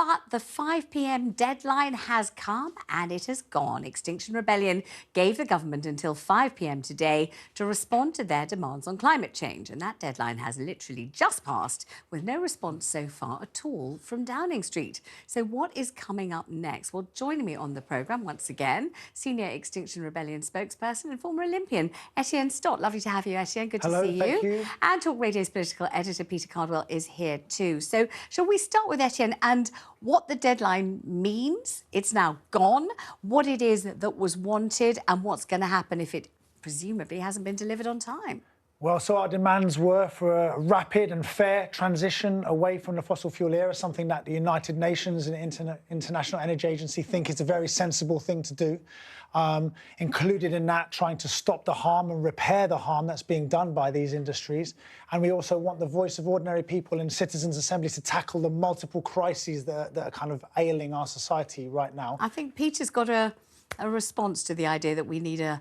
But the 5 p.m. deadline has come and it has gone. Extinction Rebellion gave the government until 5 p.m. today to respond to their demands on climate change. And that deadline has literally just passed with no response so far at all from Downing Street. So what is coming up next? Well, joining me on the programme once again, Senior Extinction Rebellion spokesperson and former Olympian, Etienne Scott. Lovely to have you, Etienne. Good to see you. Thank you. And Talk Radio's political editor, Peter Cardwell, is here too. So shall we start with Etienne and what the deadline means? It's now gone. What it is that was wanted and what's going to happen if it presumably hasn't been delivered on time. Well, so our demands were for a rapid and fair transition away from the fossil fuel era, something that the United Nations and International Energy Agency think is a very sensible thing to do. Included in that, trying to stop the harm and repair the harm that's being done by these industries. And we also want the voice of ordinary people in citizens' assemblies to tackle the multiple crises that are kind of ailing our society right now. I think Peter's got a response to the idea that we need a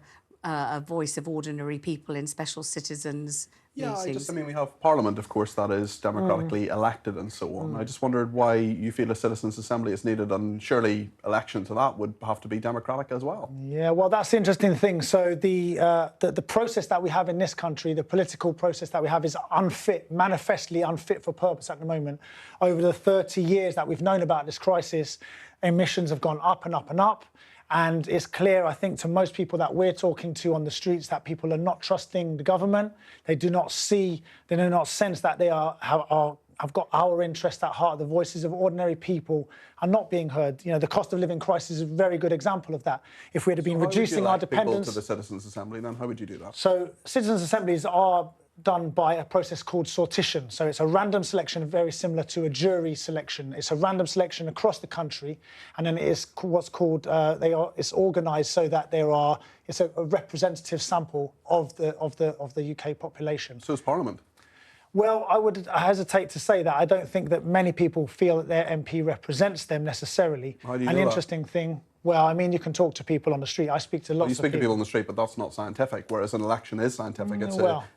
voice of ordinary people in special citizens' meetings. I mean, we have Parliament, of course, that is democratically elected and so on. I just wondered why you feel a citizens' assembly is needed, and surely election to that would have to be democratic as well. Yeah, well, that's the interesting thing. So the process that we have in this country, the political process that we have, is unfit, manifestly unfit for purpose at the moment. Over the 30 years that we've known about this crisis, emissions have gone up and up and up. And it's clear, I think, to most people that we're talking to on the streets that people are not trusting the government. They do not see, they do not sense that they have got our interests at heart. The voices of ordinary people are not being heard. You know, the cost of living crisis is a very good example of that. If we had been reducing our dependence to the Citizens' Assembly, then how would you do that? So citizens' assemblies are done by a process called sortition. So it's a random selection, very similar to a jury selection. It's a random selection across the country, and then it is what's called it's organised so that it's a representative sample of the UK population. So is Parliament. Well, I hesitate to say that. I don't think that many people feel that their MP represents them necessarily. How do you An know interesting thing. Well, I mean, you can talk to people on the street. I speak to lots of people. You speak to people on the street, but that's not scientific, whereas an election is scientific.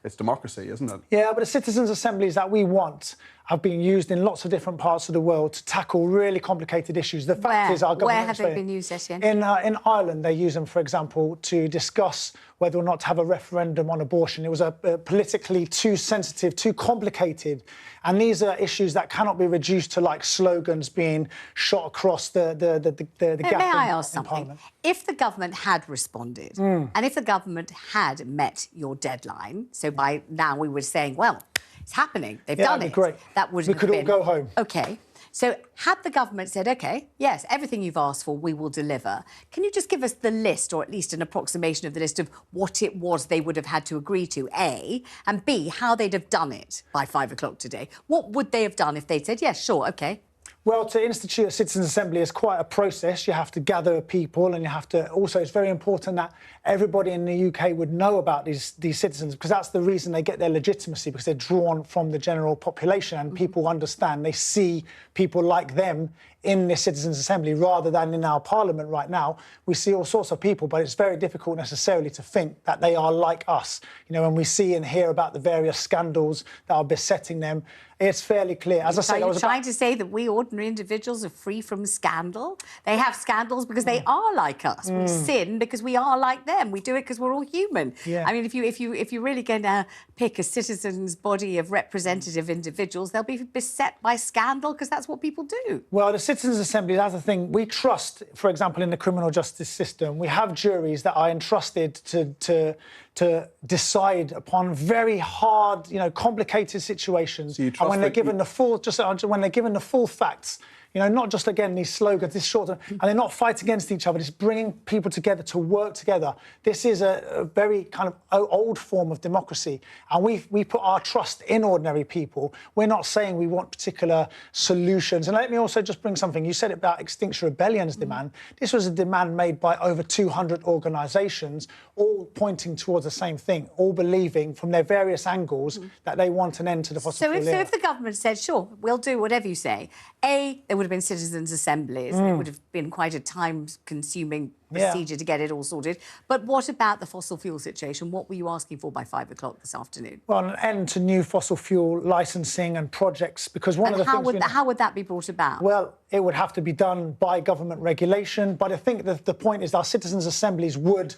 It's democracy, isn't it? Yeah, but the citizens' assemblies that we want have been used in lots of different parts of the world to tackle really complicated issues. The fact is, our government... Where have they been used, Etienne? In Ireland, they use them, for example, to discuss whether or not to have a referendum on abortion. It was politically too sensitive, too complicated. And these are issues that cannot be reduced to, like, slogans being shot across the gap May I ask in something? Parliament. If the government had responded, and if the government had met your deadline, so by now we were saying, well, it's happening, they've done that'd it. be great. That would we could all go home. OK. So had the government said, OK, yes, everything you've asked for, we will deliver, can you just give us the list, or at least an approximation of the list of what it was they would have had to agree to, A, and B, how they'd have done it by 5 o'clock today? What would they have done if they'd said, yes, sure, OK? Well, to institute a citizens' assembly is quite a process. You have to gather people, and you have to... Also, it's very important that everybody in the UK would know about these citizens, because that's the reason they get their legitimacy, because they're drawn from the general population and people understand. They see people like them in this citizens' assembly rather than in our parliament right now. We see all sorts of people, but it's very difficult necessarily to think that they are like us. You know, when we see and hear about the various scandals that are besetting them, it's fairly clear. As I said, Are you trying to say that we ordinary individuals are free from scandal? They have scandals because they are like us. We sin because we are like them. We do it because we're all human. Yeah. I mean, if you're really going to pick a citizen's body of representative individuals, they'll be beset by scandal because that's what people do. Well, the citizens' assembly, that's the thing. We trust, for example, in the criminal justice system, we have juries that are entrusted to decide upon very hard, you know, complicated situations. So you trust when they're given the full facts, you know, not just, again, these slogans, this short, and they're not fighting against each other, it's bringing people together to work together. This is a very kind of old form of democracy, and we put our trust in ordinary people. We're not saying we want particular solutions. And let me also just bring something. You said about Extinction Rebellion's demand. This was a demand made by over 200 organisations, all pointing towards the same thing, all believing from their various angles that they want an end to the fossil fuel era. So if the government said, sure, we'll do whatever you say, A, there would would have been citizens' assemblies. It would have been quite a time-consuming procedure to get it all sorted. But what about the fossil fuel situation? What were you asking for by 5 o'clock this afternoon? Well, an end to new fossil fuel licensing and projects, because one of the things... How would that be brought about? Well, it would have to be done by government regulation, but I think that the point is our citizens' assemblies would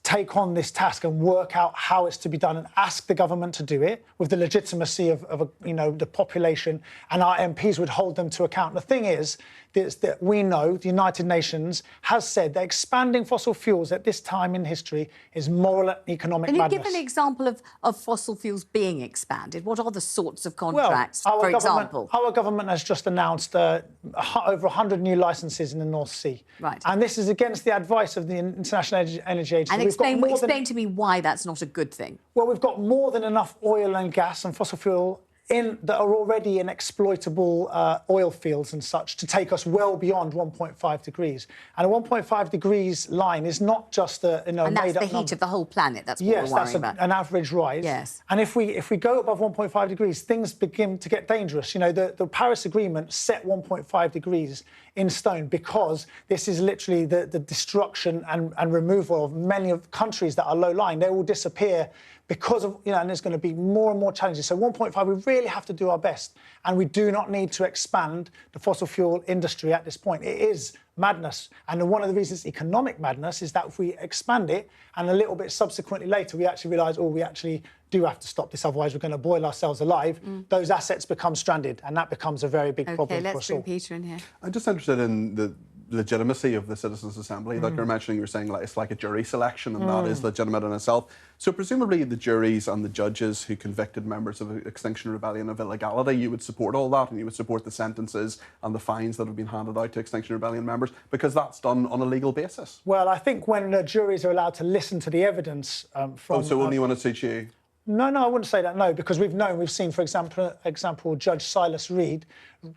take on this task and work out how it's to be done and ask the government to do it with the legitimacy of the population, and our MPs would hold them to account. The thing is that we know the United Nations has said that expanding fossil fuels at this time in history is moral and economic madness. Can you give an example of fossil fuels being expanded? What are the sorts of contracts, for example? Our government has just announced over 100 new licences in the North Sea. Right. And this is against the advice of the International Energy Agency. And explain to me why that's not a good thing. Well, we've got more than enough oil and gas and fossil fuel that are already in exploitable oil fields and such to take us well beyond 1.5 degrees. And a 1.5 degrees line is not just a and that's the heat of the whole planet. That's what we're worrying about. An average rise. Yes. And if we go above 1.5 degrees, things begin to get dangerous. You know, the Paris Agreement set 1.5 degrees in stone because this is literally the destruction and removal of many of countries that are low-lying. They will disappear because of, and there's going to be more and more challenges. So 1.5, we really have to do our best. And we do not need to expand the fossil fuel industry at this point. It is madness. And one of the reasons economic madness is that if we expand it and a little bit subsequently later, we actually realise, we actually do have to stop this, otherwise we're going to boil ourselves alive, those assets become stranded. And that becomes a very big problem for us all. Let's bring Peter in here. I'm just interested in the legitimacy of the Citizens' Assembly. Like you're mentioning, you're saying it's like a jury selection, and that is legitimate in itself. So presumably the juries and the judges who convicted members of Extinction Rebellion of illegality, you would support all that, and you would support the sentences and the fines that have been handed out to Extinction Rebellion members, because that's done on a legal basis. Well, I think when the juries are allowed to listen to the evidence from... so only when it suits you? No, I wouldn't say that, no, because we've seen, for example, Judge Silas Reed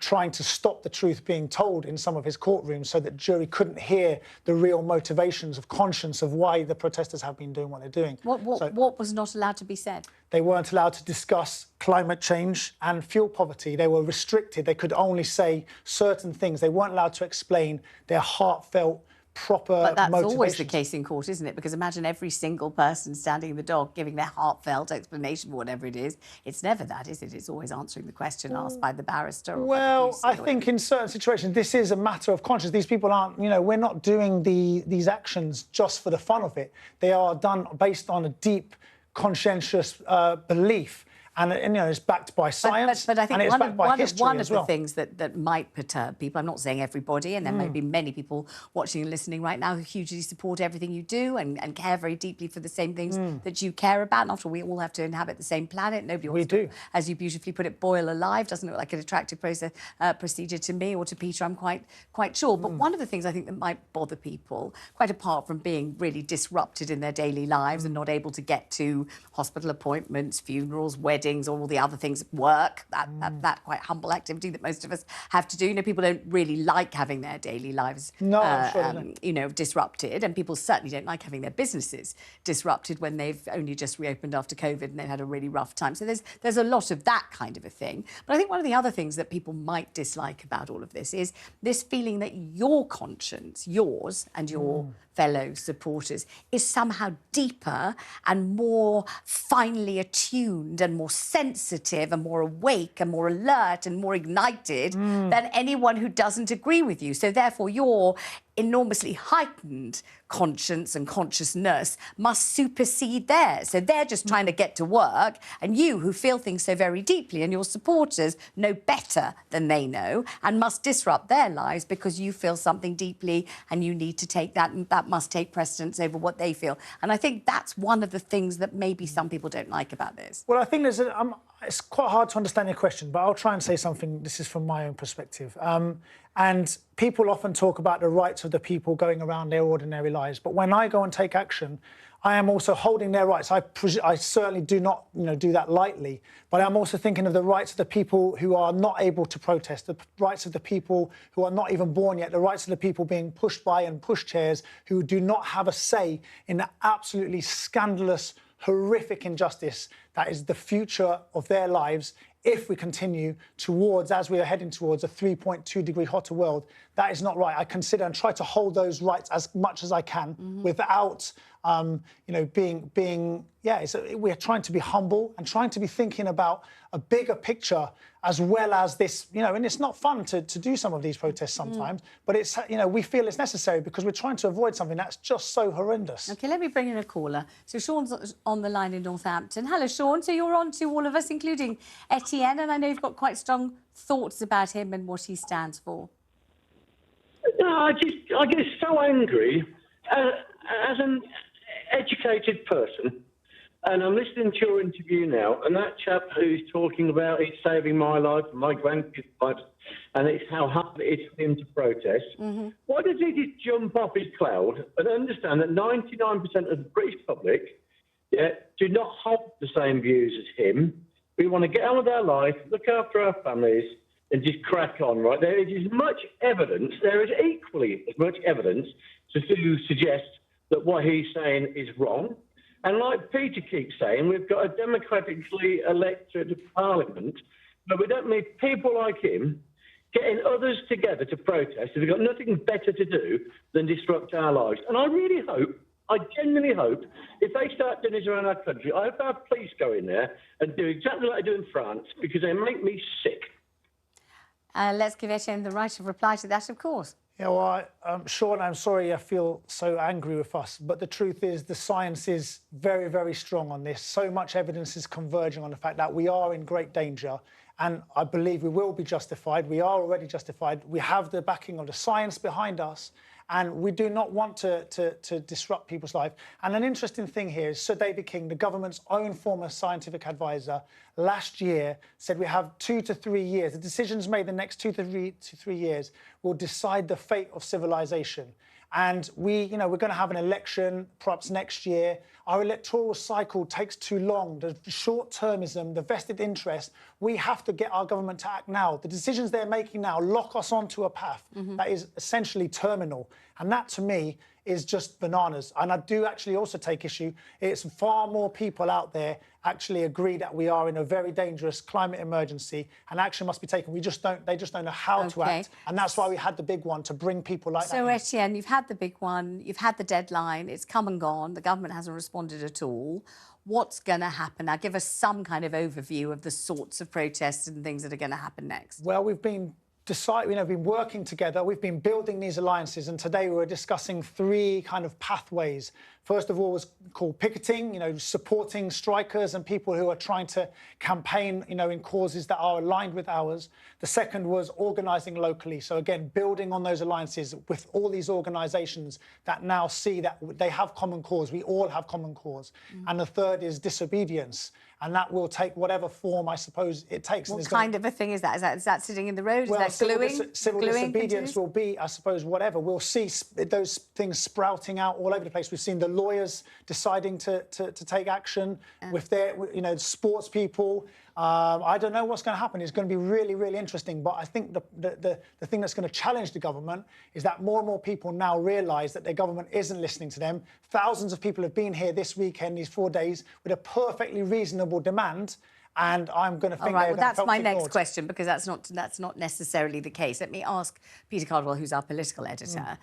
trying to stop the truth being told in some of his courtrooms so that jury couldn't hear the real motivations of conscience of why the protesters have been doing what they're doing. What was not allowed to be said? They weren't allowed to discuss climate change and fuel poverty. They were restricted. They could only say certain things. They weren't allowed to explain their heartfelt, proper But that's motivations. always the case in court, isn't it? Because imagine every single person standing in the dock giving their heartfelt explanation for whatever it is. It's never that, is it? It's always answering the question asked by the barrister. Or well, I think in certain situations this is a matter of conscience. These people aren't, we're not doing these actions just for the fun of it. They are done based on a deep, conscientious belief. And it's backed by science, but I think and it's backed by history one as of well. the things that might perturb people, I'm not saying everybody, and there may be many people watching and listening right now who hugely support everything you do and care very deeply for the same things that you care about. And after all, we all have to inhabit the same planet. Nobody wants to, as you beautifully put it, boil alive. Doesn't look like an attractive procedure to me or to Peter, I'm quite sure. But one of the things I think that might bother people, quite apart from being really disrupted in their daily lives and not able to get to hospital appointments, funerals, weddings, or all the other things, work, that quite humble activity that most of us have to do. People don't really like having their daily lives disrupted, and people certainly don't like having their businesses disrupted when they've only just reopened after COVID and they've had a really rough time. So there's a lot of that kind of a thing. But I think one of the other things that people might dislike about all of this is this feeling that your conscience, yours and your fellow supporters, is somehow deeper and more finely attuned and more sensitive and more awake and more alert and more ignited than anyone who doesn't agree with you. So therefore your enormously heightened conscience and consciousness must supersede theirs. So they're just trying to get to work, and you, who feel things so very deeply, and your supporters know better than they know and must disrupt their lives because you feel something deeply and you need to take that, and that must take precedence over what they feel. And I think that's one of the things that maybe some people don't like about this. Well, I think it's quite hard to understand your question, but I'll try and say something. This is from my own perspective. And people often talk about the rights of the people going around their ordinary lives. But when I go and take action, I am also holding their rights. I certainly do not do that lightly. But I'm also thinking of the rights of the people who are not able to protest, the rights of the people who are not even born yet, the rights of the people being pushed by and pushchairs who do not have a say in the absolutely scandalous, horrific injustice that is the future of their lives if we continue towards, as we are heading towards, a 3.2 degree hotter world. That is not right. I consider and try to hold those rights as much as I can without, we're trying to be humble and trying to be thinking about a bigger picture as well as this, and it's not fun to do some of these protests sometimes, but it's, we feel it's necessary because we're trying to avoid something that's just so horrendous. OK, let me bring in a caller. So Sean's on the line in Northampton. Hello, Sean. So you're on to all of us, including Etienne, and I know you've got quite strong thoughts about him and what he stands for. No, I get so angry as an educated person. And I'm listening to your interview now, and that chap who's talking about it's saving my life and my grandkids' lives, and it's how hard it is for him to protest. Why does he just jump off his cloud and understand that 99% of the British public do not hold the same views as him? We want to get on with our life, look after our families, and just crack on, right? There is as much evidence, there is equally as much evidence to suggest that what he's saying is wrong. And like Peter keeps saying, we've got a democratically elected parliament, but we don't need people like him getting others together to protest if they've got nothing better to do than disrupt our lives. And I really hope, I genuinely hope, if they start doing this around our country, I hope our police go in there and do exactly like they do in France, because they make me sick. Let's give Etienne the right of reply to that, of course. Yeah, well, Sean, I'm sorry I feel so angry with us, but the truth is the science is very, very strong on this. So much evidence is converging on the fact that we are in great danger, and I believe we will be justified. We are already justified. We have the backing of the science behind us, and we do not want to disrupt people's life. And an interesting thing here is Sir David King, the government's own former scientific advisor, last year said we have 2 to 3 years. The decisions made the next 2 to 3 years will decide the fate of civilization. And we're going to have an election perhaps next year. Our electoral cycle takes too long. The short-termism, the vested interest, we have to get our government to act now. The decisions they're making now lock us onto a path that is essentially terminal. And that, to me, is just bananas. And I do actually also take issue. It's far more people out there actually agree that we are in a very dangerous climate emergency and action must be taken. They just don't know how to act. And that's why we had the big one, to bring people like that. So, Etienne, you've had the big one, you've had the deadline, it's come and gone, the government hasn't responded at all. What's going to happen? Now, give us some kind of overview of the sorts of protests and things that are going to happen next. Well, we've been been working together, we've been building these alliances, and today we were discussing 3 kind of pathways. First of all was called picketing, supporting strikers and people who are trying to campaign, in causes that are aligned with ours. The second was organising locally. So again, building on those alliances with all these organisations that now see that they have common cause. We all have common cause. And the third is disobedience. And that will take whatever form, I suppose, it takes. What kind of a thing is that? Is that sitting in the road? Well, is that gluing? Civil disobedience will be, I suppose, whatever. We'll see those things sprouting out all over the place. We've seen the lawyers deciding to take action with their, sports people. I don't know what's going to happen. It's going to be really, really interesting. But I think the thing that's going to challenge the government is that more and more people now realise that their government isn't listening to them. Thousands of people have been here this weekend, these 4 days, with a perfectly reasonable demand. And I'm going to think well, that's my next question, because that's not necessarily the case. Let me ask Peter Cardwell, who's our political editor.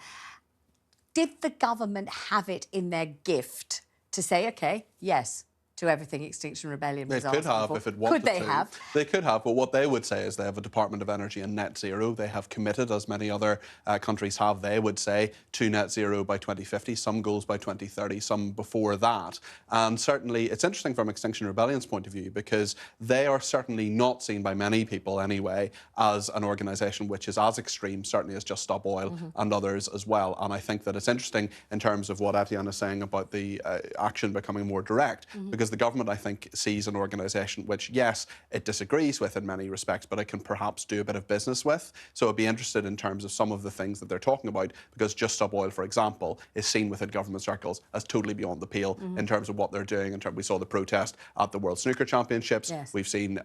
Did the government have it in their gift to say, OK, yes, to everything Extinction Rebellion was asking for? They could have if it wanted to. Could they have? They could have, but what they would say is they have a Department of Energy and net zero. They have committed, as many other countries have, they would say, to net zero by 2050, some goals by 2030, some before that. And certainly, it's interesting from Extinction Rebellion's point of view, because they are certainly not seen by many people anyway as an organisation which is as extreme, certainly as Just Stop Oil and others as well. And I think that it's interesting in terms of what Etienne is saying about the action becoming more direct, because the government, I think, sees an organisation which, yes, it disagrees with in many respects, but it can perhaps do a bit of business with. So I'd be interested in terms of some of the things that they're talking about, because Just Stop Oil, for example, is seen within government circles as totally beyond the pale in terms of what they're doing. We saw the protest at the World Snooker Championships. Yes. We've seen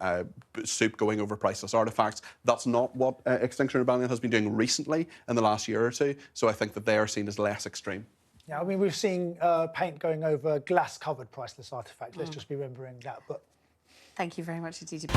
soup going over priceless artefacts. That's not what Extinction Rebellion has been doing recently in the last year or two. So I think that they are seen as less extreme. Yeah, I mean, we've seen paint going over glass-covered priceless artefacts. Let's just be remembering that. But Thank you very much indeed.